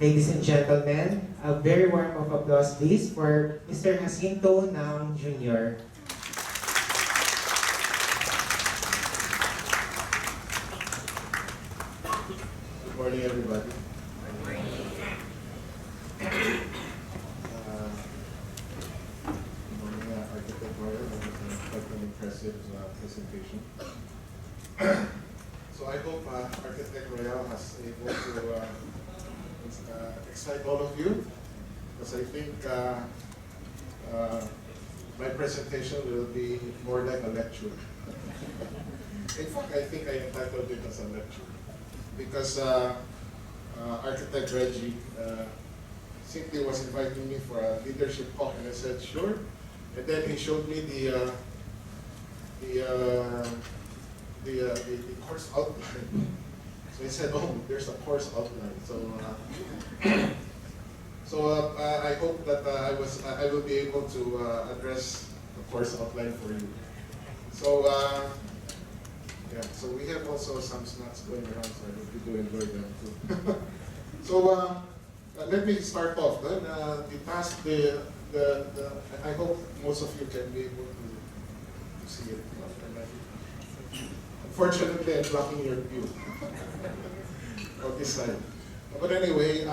Ladies and gentlemen, a very warm of applause please for Mr. Jacinto Nang Jr. Good morning, everybody. Good morning, Architect Royal. That was quite an impressive presentation. So I hope Architect Royal has able to excite all of you, because I think my presentation will be more like a lecture. In fact, I think I entitled it as a lecture, because Architect Reggie simply was inviting me for a leadership talk, and I said sure. And then he showed me the course outline. So he said, "Oh, there's a course outline." So I hope that I will be able to address the course outline for you. So. Yeah, so we have also some snacks going around, so I hope you do enjoy them too. So let me start off then. The task, I hope most of you can be able to see it. Unfortunately, I'm blocking your view of this side. But anyway,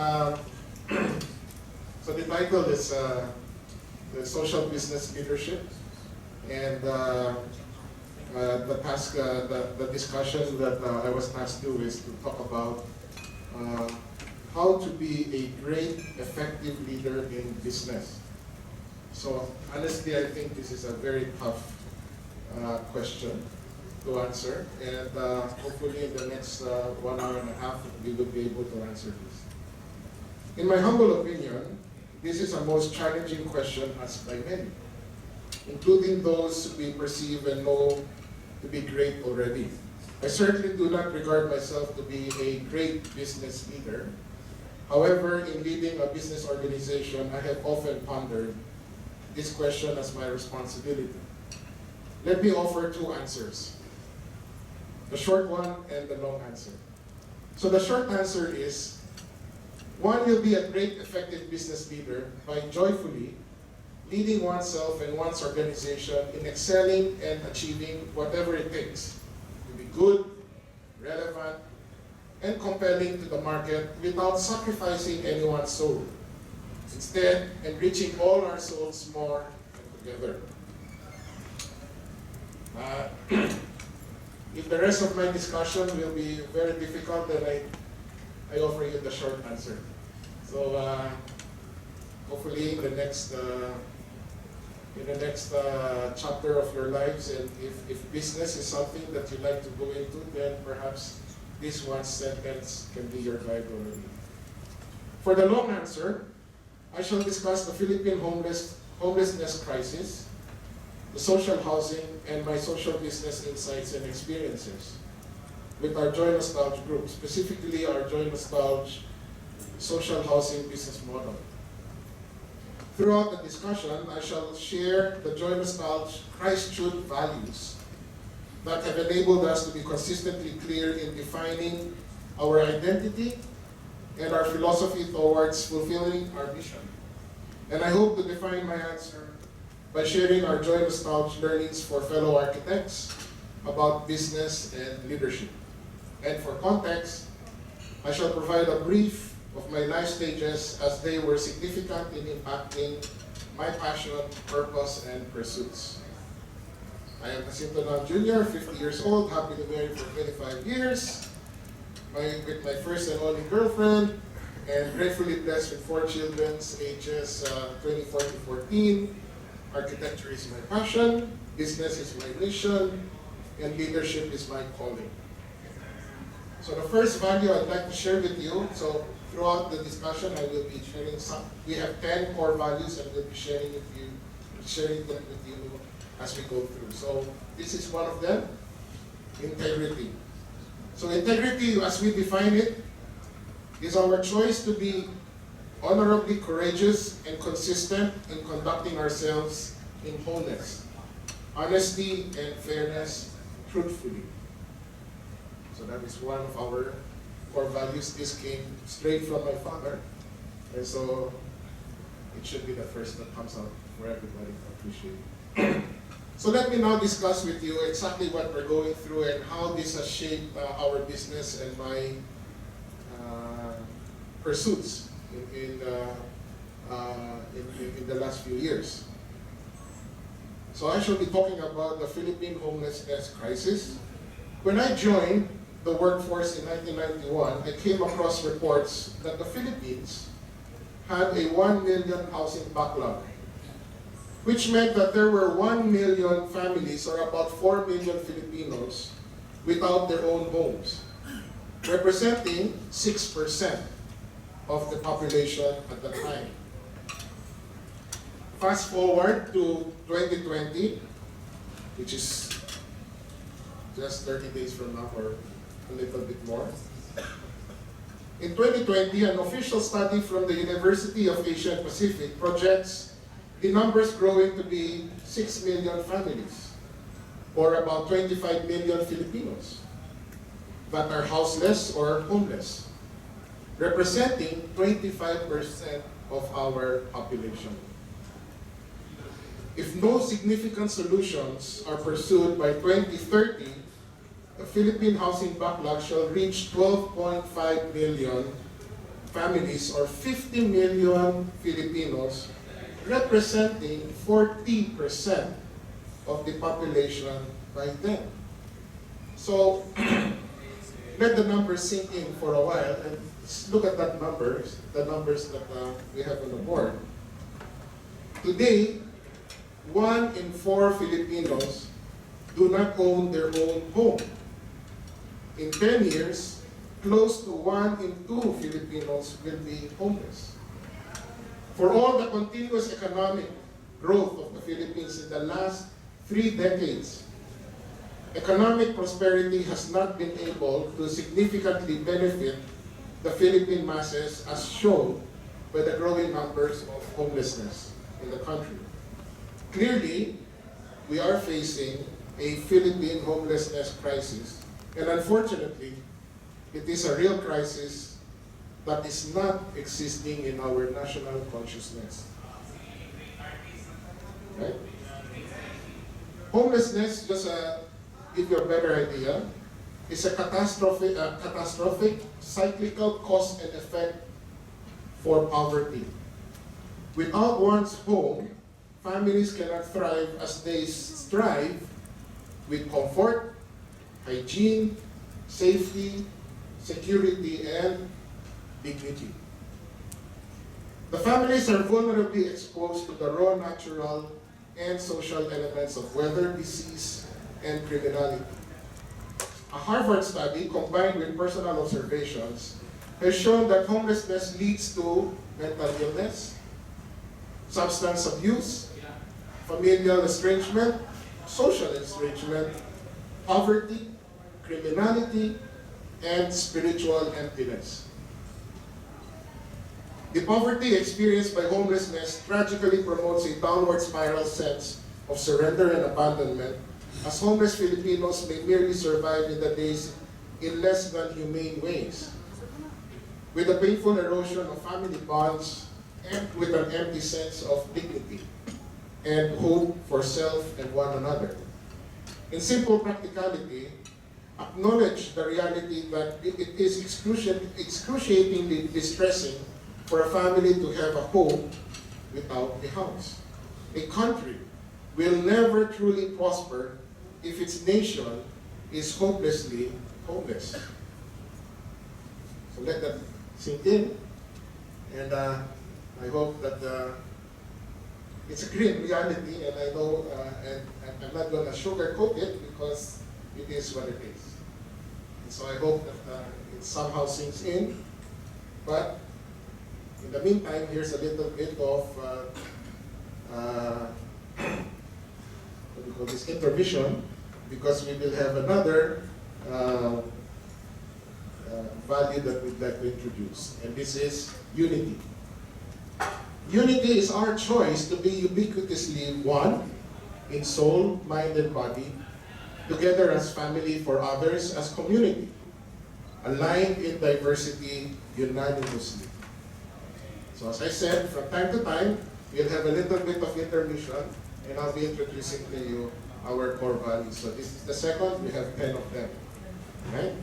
so the title is the Social Business Leadership, and the discussion that I was asked to do is to talk about how to be a great, effective leader in business. So honestly, I think this is a very tough question to answer, and hopefully in the next 1 hour and a half, we will be able to answer this. In my humble opinion, this is a most challenging question asked by many, including those we perceive and know to be great already. I certainly do not regard myself to be a great business leader. However, in leading a business organization, I have often pondered this question as my responsibility. Let me offer two answers, the short one and the long answer. So the short answer is, one will be a great, effective business leader by joyfully leading oneself and one's organization in excelling and achieving whatever it takes to be good, relevant, and compelling to the market without sacrificing anyone's soul. Instead, enriching all our souls more and together. If the rest of my discussion will be very difficult, then I offer you the short answer. So hopefully in the next chapter of your lives, and if business is something that you like to go into, then perhaps this one sentence can be your guide already. For the long answer, I shall discuss the Philippine homelessness crisis, the social housing, and my social business insights and experiences with our Joy Nostalgia group, specifically our Joy Nostalgia social housing business model. Throughout the discussion, I shall share the Joy Nostalgia Christ-truth values that have enabled us to be consistently clear in defining our identity and our philosophy towards fulfilling our mission. And I hope to define my answer by sharing our Joy Nostalgia learnings for fellow architects about business and leadership. And for context, I shall provide a brief of my life stages as they were significant in impacting my passion, purpose, and pursuits. I am Jacinto Jr., 50 years old, happily married for 25 years, with my first and only girlfriend, and gratefully blessed with 4 children, ages 24 to 14. Architecture is my passion, business is my mission, and leadership is my calling. So the first value I'd like to share with you, so throughout the discussion I will be sharing some, we have 10 core values and we'll be sharing them with you as we go through. So this is one of them, integrity. So integrity, as we define it, is our choice to be honorably courageous and consistent in conducting ourselves in wholeness, honesty and fairness, truthfully. So that is one of our core values. This came straight from my father, and so it should be the first that comes out for everybody to appreciate. So let me now discuss with you exactly what we're going through and how this has shaped our business and my pursuits in the last few years. So I shall be talking about the Philippine homelessness crisis. When I joined the workforce in 1991, I came across reports that the Philippines had a 1 million housing backlog, which meant that there were 1 million families, or about 4 million Filipinos, without their own homes, representing 6% of the population at the time. Fast forward to 2020, which is just 30 days from now, or a little bit more. In 2020, an official study from the University of Asia and Pacific projects the numbers growing to be 6 million families, or about 25 million Filipinos, that are houseless or homeless, representing 25% of our population. If no significant solutions are pursued by 2030, the Philippine housing backlog shall reach 12.5 million families, or 50 million Filipinos, representing 40% of the population by then. So let the numbers sink in for a while and look at that numbers, the numbers that we have on the board. Today, 1 in 4 Filipinos do not own their own home. In 10 years, close to 1 in 2 Filipinos will be homeless. For all the continuous economic growth of the Philippines in the last 3 decades, economic prosperity has not been able to significantly benefit the Philippine masses, as shown by the growing numbers of homelessness in the country. Clearly, we are facing a Philippine homelessness crisis, and unfortunately, it is a real crisis that is not existing in our national consciousness. Right? Homelessness, just to give you a better idea, is a catastrophic cyclical cause and effect for poverty. Without one's home, families cannot thrive as they strive with comfort, hygiene, safety, security, and dignity. The families are vulnerably exposed to the raw natural and social elements of weather, disease, and criminality. A Harvard study combined with personal observations has shown that homelessness leads to mental illness, substance abuse, familial estrangement, social estrangement, poverty, criminality, and spiritual emptiness. The poverty experienced by homelessness tragically promotes a downward spiral sense of surrender and abandonment, as homeless Filipinos may merely survive in the days in less than humane ways, with a painful erosion of family bonds and with an empty sense of dignity and hope for self and one another. In simple practicality, acknowledge the reality that it is excruciatingly distressing for a family to have a home without a house. A country will never truly prosper if its nation is hopelessly homeless. So let that sink in, and I hope that it's a grim reality, and I know, and I'm not going to sugarcoat it because it is what it is. And so I hope that it somehow sinks in, but in the meantime, here's a little bit of what we call this intermission, because we will have another value that we'd like to introduce, and this is unity. Unity is our choice to be ubiquitously one in soul, mind, and body, together as family, for others as community. aligned in diversity unanimously. So as I said, from time to time, we'll have a little bit of intermission, and I'll be introducing to you our core values. So this is the second, we have 10 of them. Right?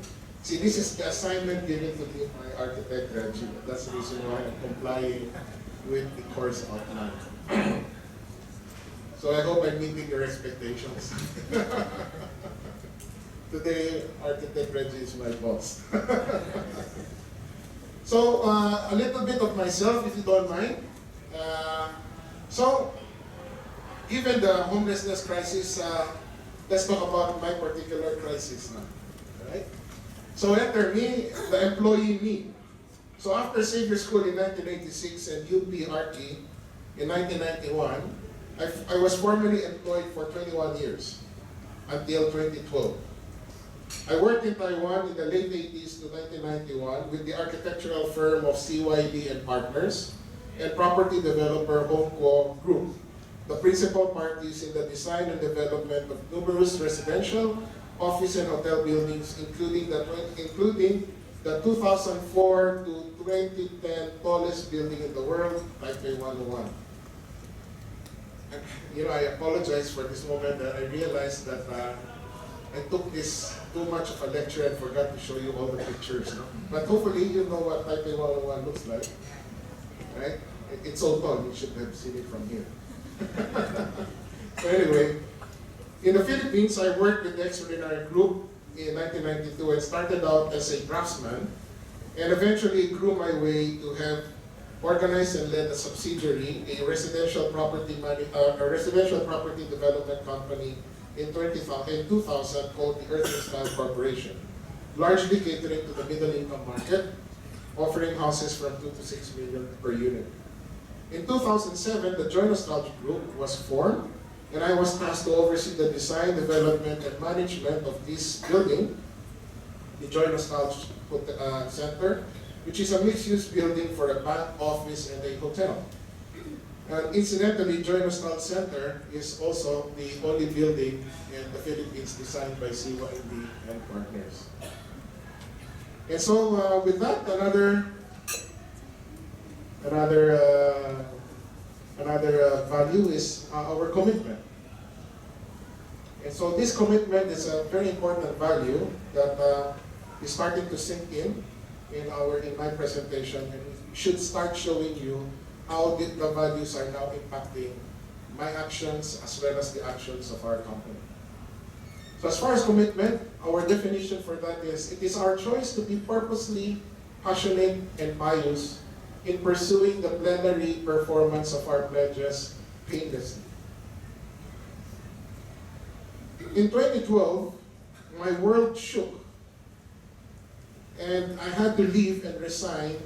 See, this is the assignment given to me by architect Jacinto. That's the reason why I'm complying with the course outline. So I hope I'm meeting your expectations. Today, architect Reggie is my boss. So, a little bit of myself, if you don't mind. So, given the homelessness crisis, let's talk about my particular crisis now. Right? So enter me, the employee me. So after Xavier School in 1986 and UP RT in 1991, I was formally employed for 21 years until 2012. I worked in Taiwan in the late 80s to 1991 with the architectural firm of CYD and Partners and property developer HomeCo Group, the principal parties in the design and development of numerous residential, office and hotel buildings, including the 2004 to 2010 tallest building in the world, Taipei 101. And, you know, I apologize for this moment that I realized that I took this too much of a lecture and forgot to show you all the pictures. No? But hopefully you know what Taipei 101 looks like, right? It's so tall, you should have seen it from here. So anyway, in the Philippines, I worked with the Extraordinary Group in 1992 and started out as a draftsman and eventually grew my way to have organized and led a subsidiary, a residential property development company in 2000 called the Earth and Style Corporation, largely catering to the middle income market, offering houses from 2 to 6 million per unit. In 2007, the Joy Nostalgia Group was formed, and I was tasked to oversee the design, development, and management of this building, the Joy Nostalgia Center, which is a mixed-use building for a bank, office, and a hotel. And incidentally, Joy Nostalgia Center is also the only building in the Philippines designed by CYD and Partners. And so, with that, another value is our commitment. And so this commitment is a very important value that is starting to sink in my presentation, and should start showing you how the values are now impacting my actions as well as the actions of our company. So as far as commitment, our definition for that is, it is our choice to be purposely passionate and pious in pursuing the plenary performance of our pledges painlessly. In 2012, my world shook, and I had to leave and resign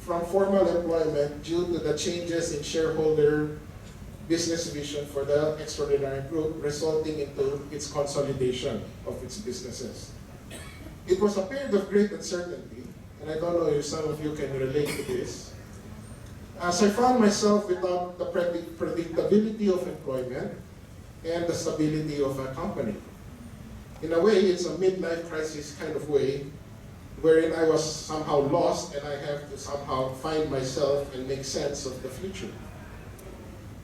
from formal employment due to the changes in shareholder business vision for the Extraordinary Group, resulting into its consolidation of its businesses. It was a period of great uncertainty, and I don't know if some of you can relate to this, as I found myself without the predictability of employment and the stability of a company. In a way, it's a midlife crisis kind of way, wherein I was somehow lost and I have to somehow find myself and make sense of the future.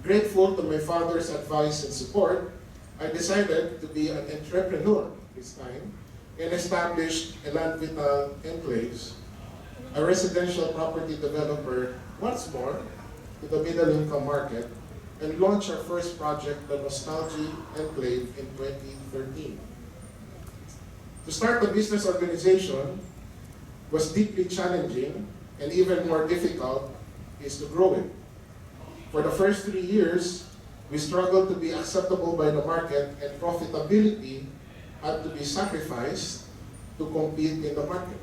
Grateful to my father's advice and support, I decided to be an entrepreneur this time and established Elan Vital Enclaves, a residential property developer once more to the middle income market, and launched our first project, the Nostalgia Enclave, in 2013. To start the business organization was deeply challenging, and even more difficult is to grow it. For the first 3 years, we struggled to be acceptable by the market, and profitability had to be sacrificed to compete in the market.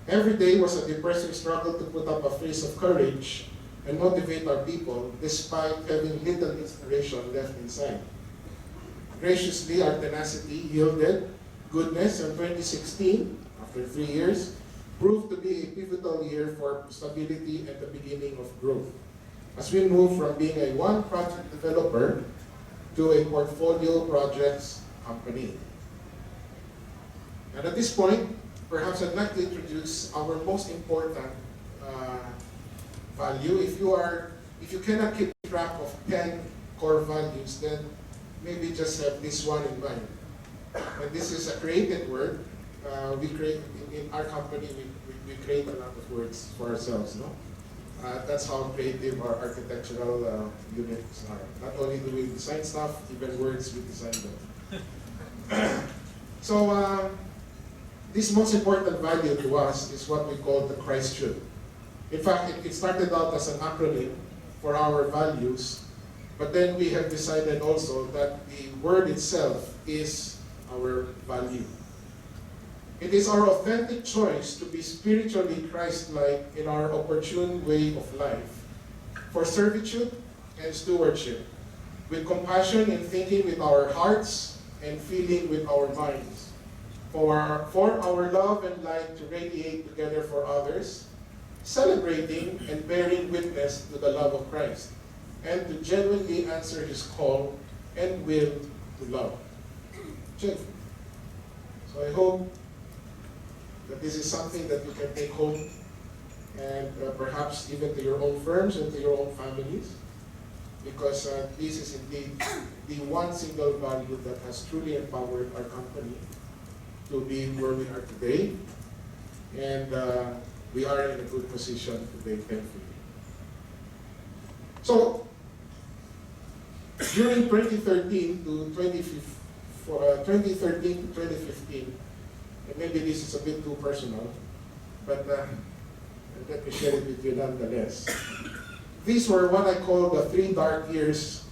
Every day was a depressing struggle to put up a face of courage and motivate our people despite having little inspiration left inside. Graciously, our tenacity yielded goodness, and 2016, after 3 years, proved to be a pivotal year for stability and the beginning of growth, as we move from being a one-project developer to a portfolio projects company. And at this point, perhaps I'd like to introduce our most important value. If you cannot keep track of 10 core values, then maybe just have this one in mind. And this is a created word. We create in our company. We create a lot of words for ourselves. No, that's how creative our architectural units are. Not only do we design stuff, even words we design them. So this most important value to us is what we call the Christhood. In fact, it started out as an acronym for our values, but then we have decided also that the word itself is our value. It is our authentic choice to be spiritually Christ-like in our opportune way of life, for servitude and stewardship, with compassion in thinking with our hearts and feeling with our minds, for our love and light to radiate together for others, celebrating and bearing witness to the love of Christ, and to genuinely answer His call and will to love. Check. So I hope that this is something that you can take home and perhaps even to your own firms and to your own families, because this is indeed the one single value that has truly empowered our company to be where we are today, and we are in a good position today, thankfully. So, during 2013 to 2015, and maybe this is a bit too personal, but let me share it with you nonetheless. These were what I call the 3 dark years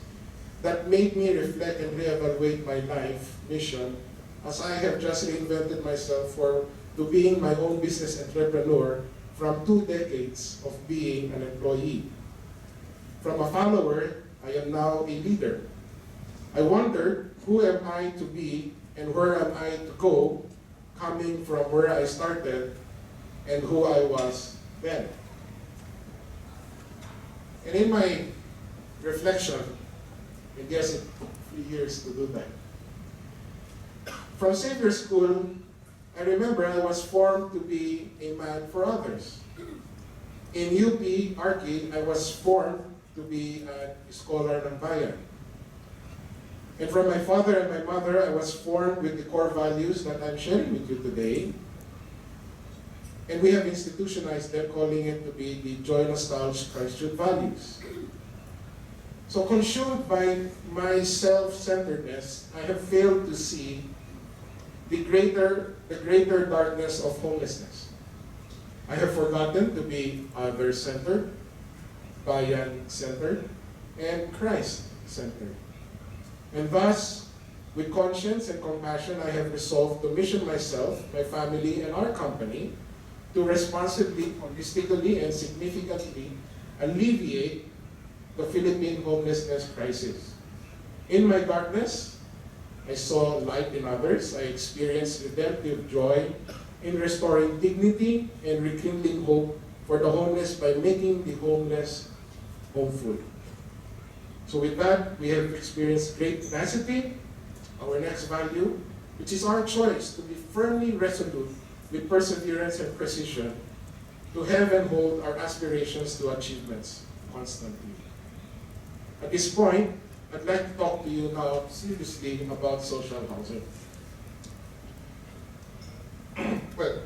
that made me reflect and reevaluate my life mission, as I have just reinvented myself to being my own business entrepreneur from 2 decades of being an employee. From a follower, I am now a leader. I wondered, who am I to be and where am I to go, coming from where I started and who I was then. And in my reflection, I guess it took 3 years to do that. From Savior School, I remember I was formed to be a man for others. In UP Arcade, I was formed to be a scholar ng bayan. And from my father and my mother, I was formed with the core values that I'm sharing with you today. And we have institutionalized them, calling it to be the joy, nostalgia, Christhood values. So consumed by my self-centeredness, I have failed to see the greater darkness of homelessness. I have forgotten to be other-centered, bayan-centered, and Christ-centered. And thus, with conscience and compassion, I have resolved to mission myself, my family, and our company to responsibly, holistically, and significantly alleviate the Philippine homelessness crisis. In my darkness, I saw light in others. I experienced redemptive joy in restoring dignity and rekindling hope for the homeless by making the homeless homeful. So with that, we have experienced great tenacity, our next value, which is our choice to be firmly resolute with perseverance and precision to have and hold our aspirations to achievements constantly. At this point, I'd like to talk to you now seriously about social housing. Well,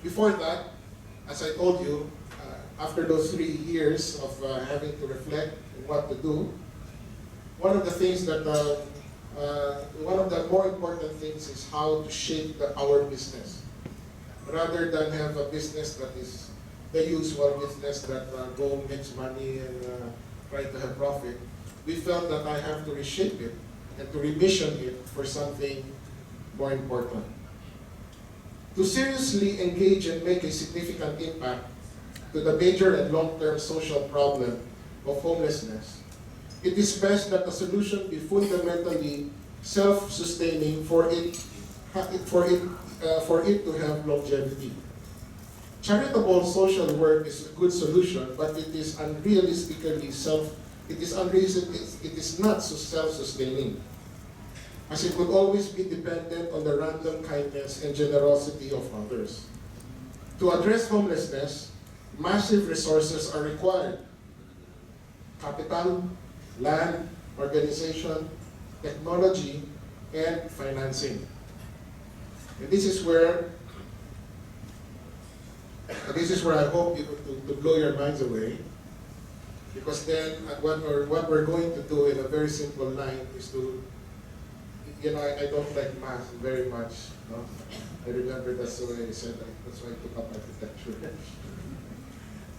before that, as I told you, after those 3 years of having to reflect on what to do, one of the things that, one of the more important things is how to shape our business. Rather than have a business that is the usual business that go makes money and try to have profit, we felt that I have to reshape it and to remission it for something more important. To seriously engage and make a significant impact to the major and long-term social problem of homelessness, it is best that the solution be fundamentally self-sustaining for it to have longevity. Charitable social work is a good solution, but it is not so self-sustaining. as it would always be dependent on the random kindness and generosity of others. To address homelessness, massive resources are required. Capital, land, organization, technology, and financing. And this is where I hope you to blow your minds away, because then what we're going to do in a very simple line is to, I don't like math very much. No? I remember that's the way I said that. That's why I took up architecture.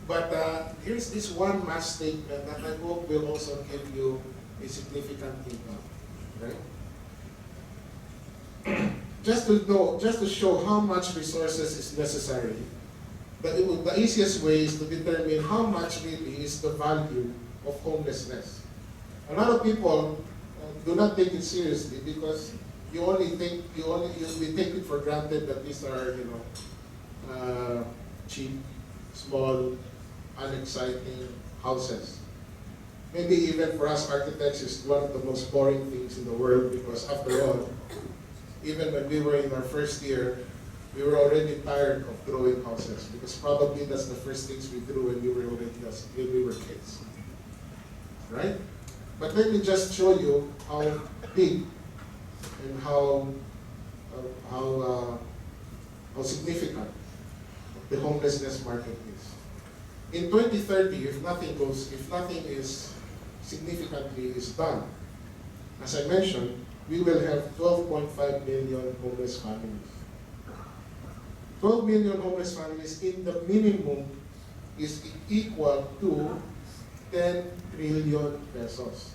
But here's this one math statement that I hope will also give you a significant impact, right? Just to show how much resources is necessary, the easiest way is to determine how much really is the value of homelessness. A lot of people do not take it seriously because we take it for granted that these are, cheap, small, unexciting houses. Maybe even for us architects, it's one of the most boring things in the world, because after all, even when we were in our first year, we were already tired of drawing houses, because probably that's the first things we drew when we were kids, right? But let me just show you how big and how significant the homelessness market is. In 2030, if nothing is significantly done, as I mentioned, we will have 12.5 million homeless families. 12 million homeless families in the minimum is equal to 10 trillion pesos.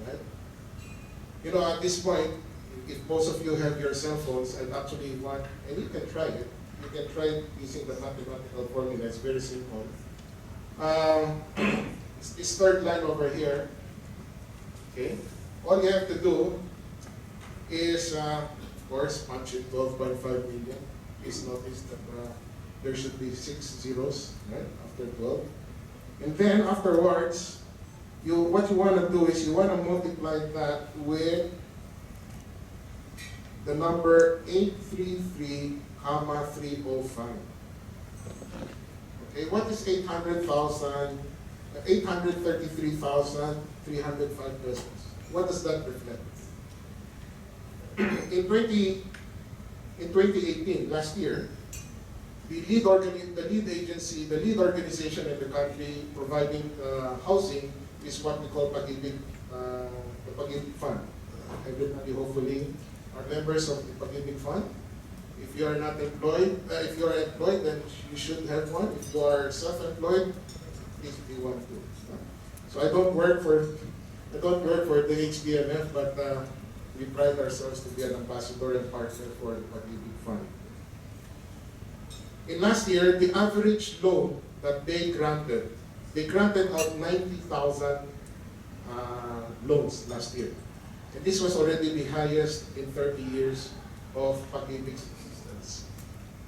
Alright? At this point, if most of you have your cell phones and actually want, and you can try it, you can try it using the mathematical formula. It's very simple. This third line over here, okay? All you have to do is, of course, punch in 12.5 million. Please notice that there should be 6 zeros, right, after 12. And then afterwards, what you want to do is you want to multiply that with the number 833,305. Okay, what is 833,305 pesos? What does that reflect? In 2018, last year, the lead organization in the country providing housing is what we call the Pag-ibig Fund. Everybody hopefully are members of the Pag-ibig Fund. If you are not employed, if you are employed, then you should have one. If you are self-employed, please be one too. So I don't work for the HDMF, but we pride ourselves to be an ambassador and partner for the Pag-ibig Fund. In last year, the average loan that they granted out 90,000 loans last year. And this was already the highest in 30 years of Pag-ibig's existence.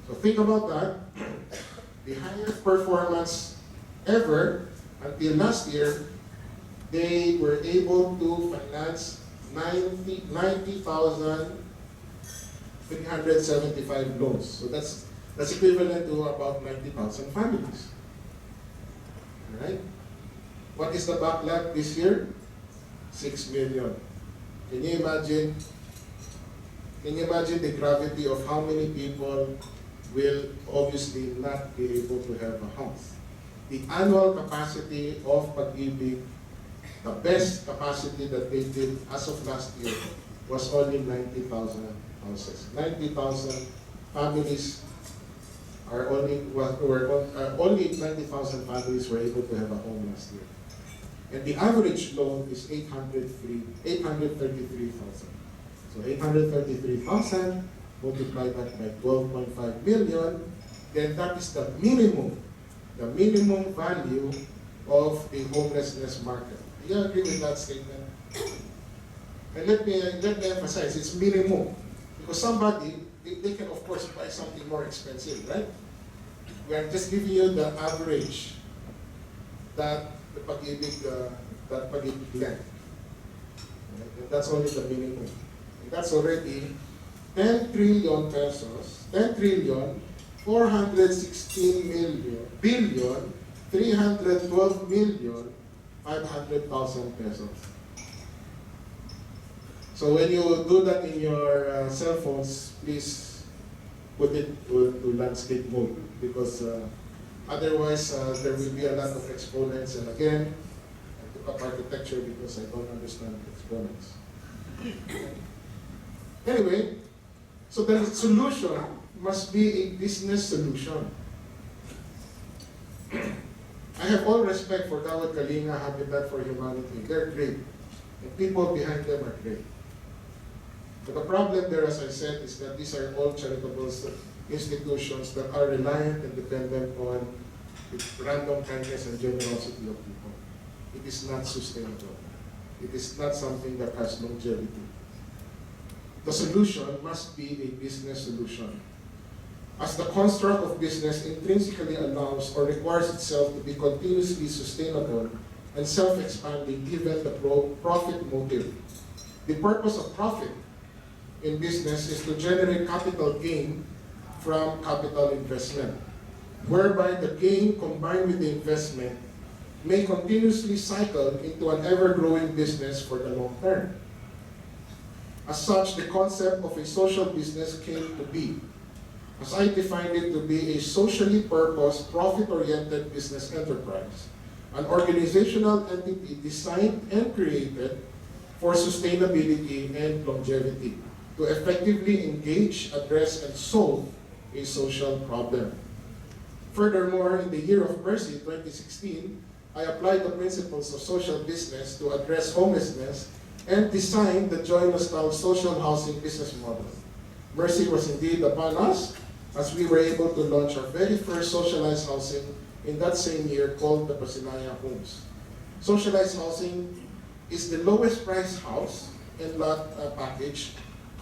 So think about that. The highest performance ever until last year, they were able to finance 90,375 loans. So that's equivalent to about 90,000 families. All right? What is the backlog this year? 6 million. Can you imagine the gravity of how many people will obviously not be able to have a house? The annual capacity of Pag-ibig, the best capacity that they did as of last year, was only 90,000 houses. 90,000 families are only 90,000 families were able to have a home last year. And the average loan is 833,000. So 833,000 multiplied that by 12.5 million, then that is the minimum value of the homelessness market. Do you agree with that statement? And let me emphasize, it's minimum. Because somebody, they can of course buy something more expensive, right? We are just giving you the average that the Pag-ibig lent. Right? And that's only the minimum. And that's already 10 trillion pesos, 10 trillion, 416 million, billion, 312 million, 500,000 pesos. So when you do that in your cell phones, please put it to landscape mode, because otherwise there will be a lot of exponents. And again, I took up architecture because I don't understand exponents. Anyway, so the solution must be a business solution. I have all respect for Kawat Kalinga, Habitat for Humanity. They're great. And people behind them are great. But the problem there, as I said, is that these are all charitable institutions that are reliant and dependent on the random kindness and generosity of people. It is not sustainable. It is not something that has longevity. The solution must be a business solution. As the construct of business intrinsically allows or requires itself to be continuously sustainable and self-expanding given the profit motive. The purpose of profit in business is to generate capital gain from capital investment, whereby the gain combined with the investment may continuously cycle into an ever-growing business for the long term. As such, the concept of a social business came to be, as I defined it, to be a socially purposed, profit-oriented business enterprise, an organizational entity designed and created for sustainability and longevity, to effectively engage, address, and solve a social problem. Furthermore, in the year of mercy, 2016, I applied the principles of social business to address homelessness and designed the Joy Nostal social housing business model. Mercy was indeed upon us, as we were able to launch our very first socialized housing in that same year, called the Pasinaya Homes. Socialized housing is the lowest price house and lot package,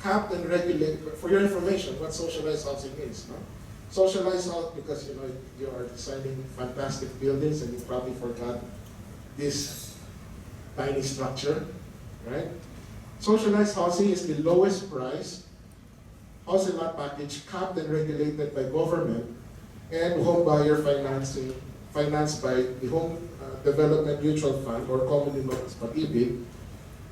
capped and regulated. For your information, what socialized housing is, no? Socialized housing, because you are designing fantastic buildings and you probably forgot this tiny structure, right? Socialized housing is the lowest price house and lot package, capped and regulated by government, and home buyer financing, financed by the Home Development Mutual Fund, or commonly known as PAG-IBIG.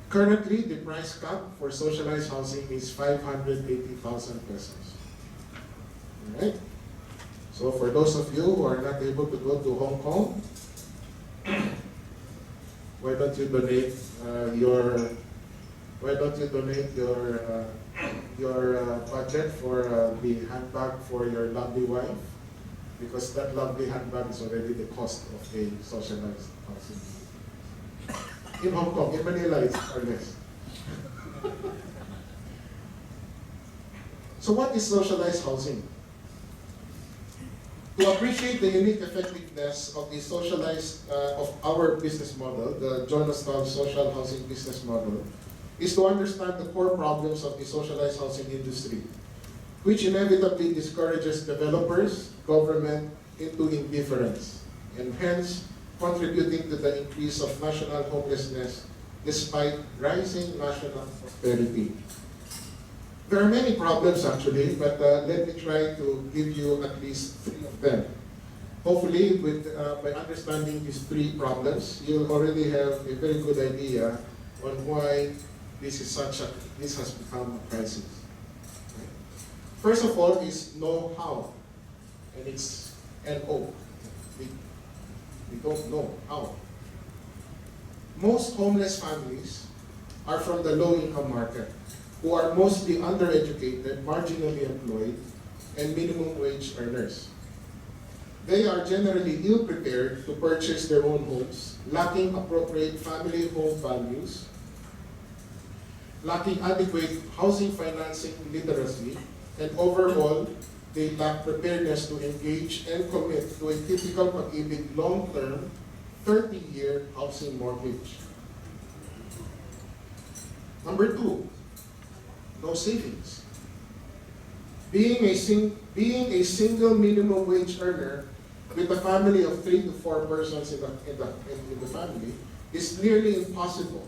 Currently, the price cap for socialized housing is 580,000 pesos. All right? So for those of you who are not able to go to Hong Kong, why don't you donate your budget for the handbag for your lovely wife, because that lovely handbag is already the cost of a socialized housing. In Hong Kong, in Manila, it's far less. So what is socialized housing? To appreciate the unique effectiveness of the socialized, of our business model, the Joy Nostal social housing business model, is to understand the core problems of the socialized housing industry, which inevitably discourages developers, government into indifference, and hence contributing to the increase of national homelessness despite rising national prosperity. There are many problems actually, but let me try to give you at least 3 of them. Hopefully, by understanding these 3 problems, you'll already have a very good idea on why this has become a crisis. First of all is know-how, and it's N-O. We don't know how. Most homeless families are from the low-income market, who are mostly undereducated, marginally employed, and minimum wage earners. They are generally ill-prepared to purchase their own homes, lacking appropriate family home values, lacking adequate housing financing literacy, and overall, they lack preparedness to engage and commit to a typical pag-ibig long-term, 30-year housing mortgage. Number 2, no savings. Being a single minimum wage earner with a family of 3 to 4 persons in the family is nearly impossible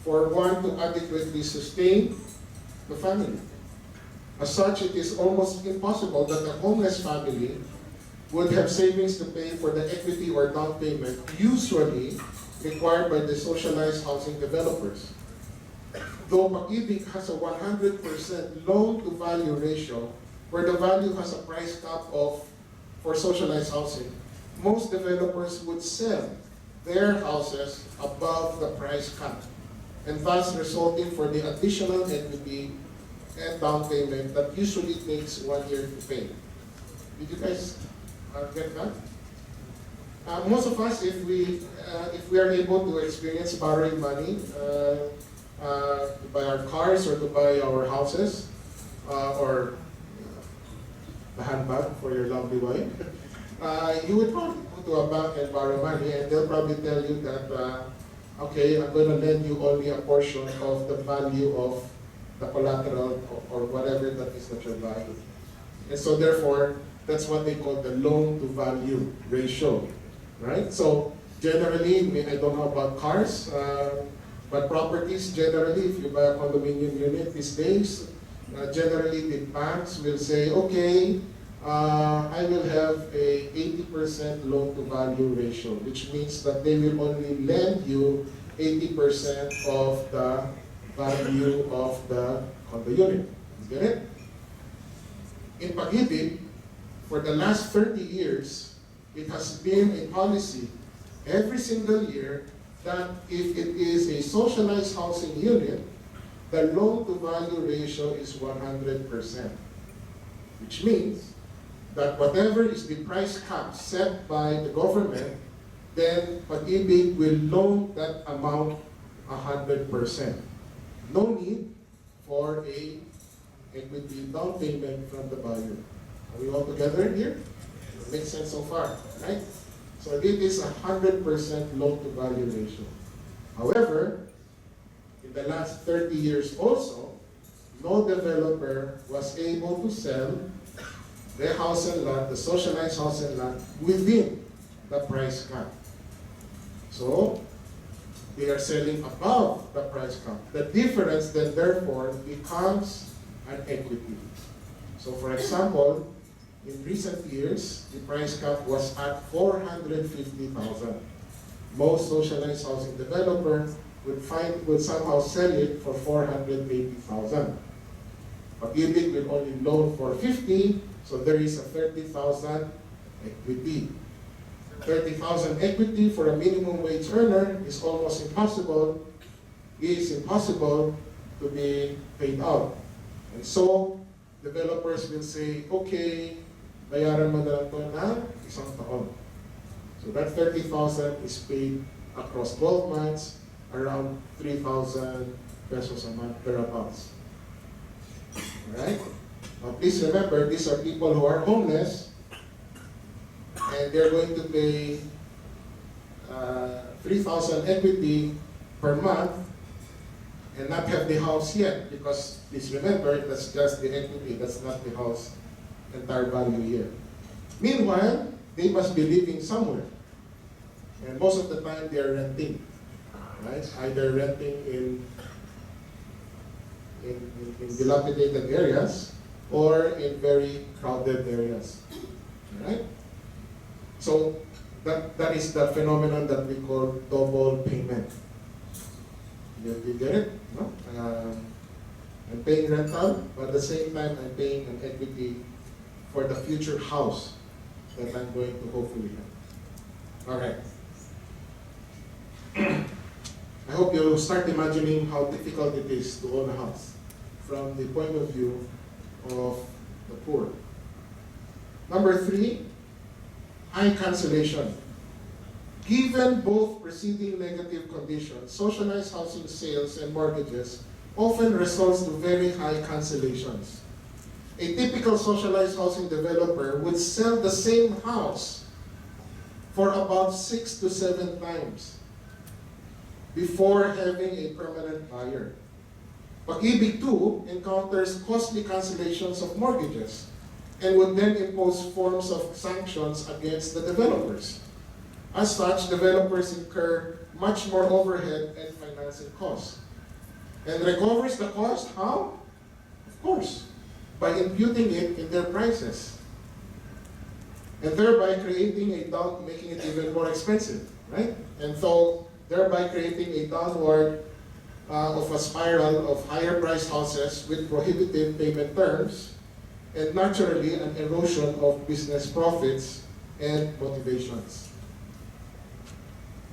for one to adequately sustain the family. As such, it is almost impossible that a homeless family would have savings to pay for the equity or down payment usually required by the socialized housing developers. Though Pag-ibig has a 100% loan-to-value ratio, where the value has a price cap for socialized housing, most developers would sell their houses above the price cap, and thus resulting for the additional equity and down payment that usually takes 1 year to pay. Did you guys get that? Most of us, if we are able to experience borrowing money to buy our cars or to buy our houses, or the handbag for your lovely wife, you would probably go to a bank and borrow money, and they'll probably tell you that, okay, I'm going to lend you only a portion of the value of the collateral or whatever that is that you're buying. And so therefore, that's what they call the loan-to-value ratio, right? So generally, I don't know about cars, but properties generally, if you buy a condominium unit these days, generally the banks will say, okay, I will have a 80% loan-to-value ratio, which means that they will only lend you 80% of the value of the condo unit. Get it? In Pag-ibig, for the last 30 years, it has been a policy every single year that if it is a socialized housing unit, the loan-to-value ratio is 100%, which means that whatever is the price cap set by the government, then Pag-ibig will loan that amount 100%. No need for a equity down payment from the buyer. Are we all together here? Makes sense so far, right? So it is 100% loan-to-value ratio. However, in the last 30 years also, no developer was able to sell the house and lot, the socialized house and lot, within the price cap. So, they are selling above the price cap. The difference then therefore becomes an equity. So for example, in recent years, the price cap was at 450,000. Most socialized housing developer would somehow sell it for 480,000. Pag-ibig will only loan for 50, so there is a 30,000 equity. 30,000 equity for a minimum wage earner is almost impossible, to be paid out. And so, developers will say, okay, bayaran mo na lang ito na isang taon. So that 30,000 is paid across 12 months, around 3,000 pesos a month, thereabouts. Alright? Now please remember, these are people who are homeless, and they're going to pay 3,000 equity per month and not have the house yet, because please remember, that's just the equity, that's not the house entire value here. Meanwhile, they must be living somewhere, and most of the time they are renting, right? Either renting in dilapidated areas or in very crowded areas, right? So that is the phenomenon that we call double payment. You get it? No? I'm paying rental, but at the same time I'm paying an equity for the future house that I'm going to hopefully have. All right. I hope you start imagining how difficult it is to own a house from the point of view of the poor. Number 3, high cancellation. Given both preceding negative conditions, socialized housing sales and mortgages often results to very high cancellations. A typical socialized housing developer would sell the same house for about 6 to 7 times before having a permanent buyer. Pag-ibig too encounters costly cancellations of mortgages and would then impose forms of sanctions against the developers. As such, developers incur much more overhead and financing costs. And recovers the cost, how? Of course, by imputing it in their prices. And thereby creating making it even more expensive, right? And so, thereby creating a downward of a spiral of higher priced houses with prohibitive payment terms, and naturally an erosion of business profits and motivations.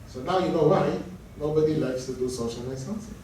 So now you know why nobody likes to do socialized housing.